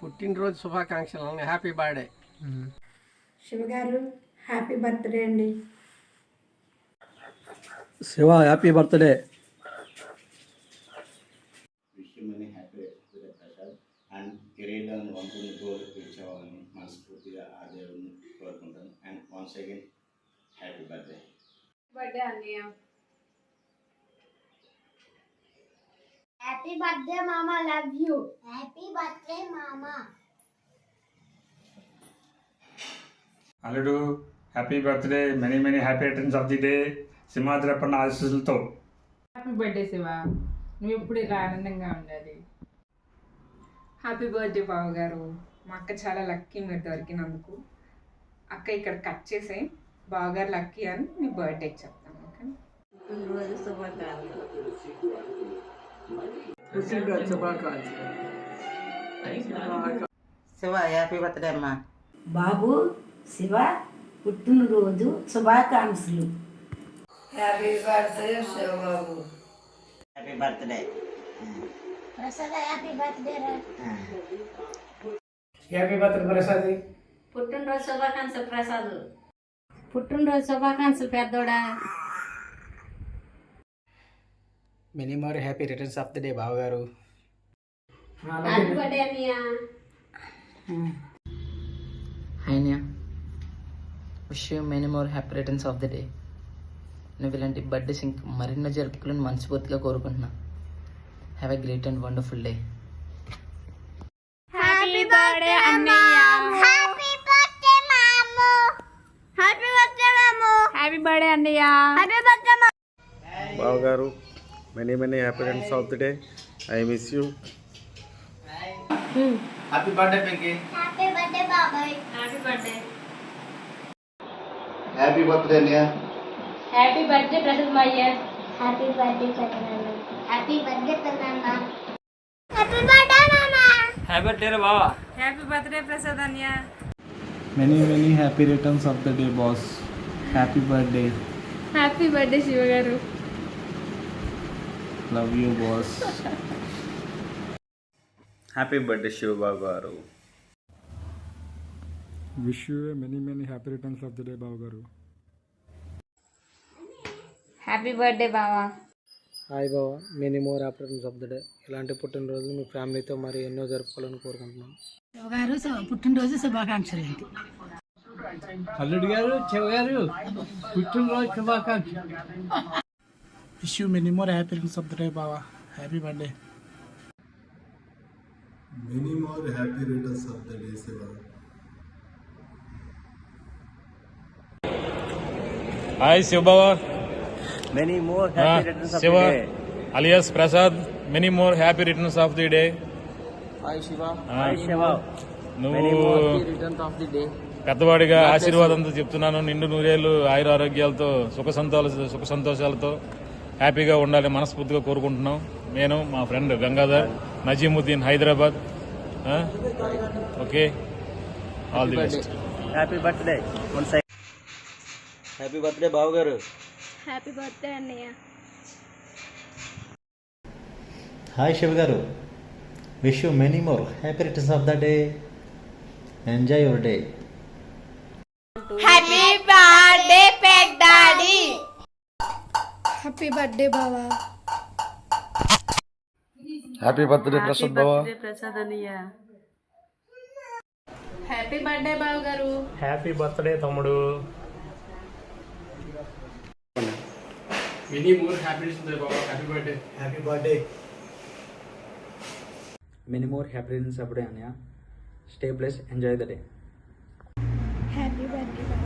పుట్టినరోజు శుభాకాంక్షలు. Happy birthday. శివగారు హ్యాపీ బర్త్డే అండి. Siva happy birthday. విషయమని హ్యాపీ ప్రసాద్ అండ్ కెరీర్లో వంతుని గోల్ ఇచ్చేవాళ్ళని మనస్ఫూర్తిగా ఆ దేవుడిని కోరుకుంటాను. And once again happy birthday. Birthday అన్నయ్య. హ్యాపీ బర్త్డే మామా, లవ్ యూ. హ్యాపీ బర్త్డే మామా. అల్లుడు happy birthday, many many happy returns of the day. సింహాద్రపన్న ఆశీస్సులతో. హ్యాపీ బర్త్డే శివ, నువ్వు ఎప్పుడు ఇలా ఆనందంగా ఉండాలి. హ్యాపీ బర్త్డే బావగారు. మా అక్క చాలా లక్కీ మీరు దొరికినందుకు. అక్క ఇక్కడ కట్ చేసే బావగారు లక్కీ అని నీ బర్త్డే చెప్తాను. ఓకే. పుట్టినరోజు శుభాకాంక్షలు. శివ హ్యాపీ బర్త్డే అమ్మా. బాబు శివ పుట్టినరోజు శుభాకాంక్షలు. Happy birthday Sivababu. Happy birthday Prasad. Happy birthday రా. Happy birthday Prasad. పుట్టినరోజు శుభాకాంక్షలు ప్రసాద్. పుట్టినరోజు శుభాకాంక్షలు పెద్దోడా. Many more happy returns of the day బావగారు. హ్యాపీ బర్త్డే అన్నయ్య. హాయ్ అన్నయ్య, wish you many more happy returns of the day. నువ్వు ఇలాంటి బర్త్డేస్ ఇంక మరెన్నో జరుపుకోవాలని మనస్ఫూర్తిగా కోరుకుంటున్నా. Have a great and wonderful day. Happy birthday అన్నయ్య. హ్యాపీ బర్త్డే మాము. హ్యాపీ బర్త్డే మాము. హ్యాపీ బర్త్డే అన్నయ్య. హ్యాపీ బర్త్డే మాము. బావగారు many many happy returns of the day. I miss you. Happy birthday Pinky. Happy birthday బాబాయ్. Happy birthday. హ్యాపీ బర్త్డే అన్నయ్య. Happy birthday Prasad మాయ్యర్. Happy birthday పెద్దనాన్న. హ్యాపీ బర్త్డే పెద్దనాన్న. హ్యాపీ బర్త్డే నాన్న. హ్యాపీ బర్త్డే రే బావా. హ్యాపీ బర్త్డే ప్రసాద్ అన్నయ్య. Many many happy returns of the day boss. Happy birthday. Happy birthday శివగారు. Love you boss. Happy birthday Sivababu గారు. Wish you many many happy returns of the day బావగారు. Happy birthday బావా. Hi బావా, many more happy returns of the day. ఇలాంటి పుట్టినరోజులు మీ ఫ్యామిలీతో మరి ఎన్నో జరుపుకోవాలని కోరుకుంటున్నాను. శివగారు పుట్టినరోజు శుభాకాంక్షలు ఏంటి. అల్లుడు గారు, శివ గారు పుట్టినరోజు శుభాకాంక్షలు. Wish you many more happy returns of the day బావా. Happy birthday. Many more happy returns of the day Siva. Hi Sivababa. Many more happy returns of the Siva day. Alias Prasad, many more happy returns of the day. Hi Siva. Hi Siva. నువ్వు returns of the day. పెద్దవాడిగా ఆశీర్వాదంతో చెప్తున్నాను. నిండు నూరేళ్ళు ఆయుర ఆరోగ్యాలతో సుఖ సంతోషాలతో హ్యాపీగా ఉండాలి మనస్ఫూర్తిగా కోరుకుంటున్నాం. నేను మా friend Gangadhar, Nazimuddin, Hyderabad. Okay, all the best. Happy birthday. Happy birthday బావగారు. హ్యాపీ బర్త్డే అన్నయ్య. Hi Shiva garu, wish you many more happy returns of the day. Enjoy your day. Happy birthday పెద్దాడి. హ్యాపీ బర్త్డే బావా. హ్యాపీ బర్త్డే ప్రసాద్ బావా. ప్రసాద్ అన్నయ్య. హ్యాపీ బర్త్డే బావగారు. Happy birthday తమ్ముడు. Many more happy బాబా. Happy birthday. Happy birthday. Many more happy returns of the day అన్నయ్య. Stay bless, enjoy the day. Happy birthday.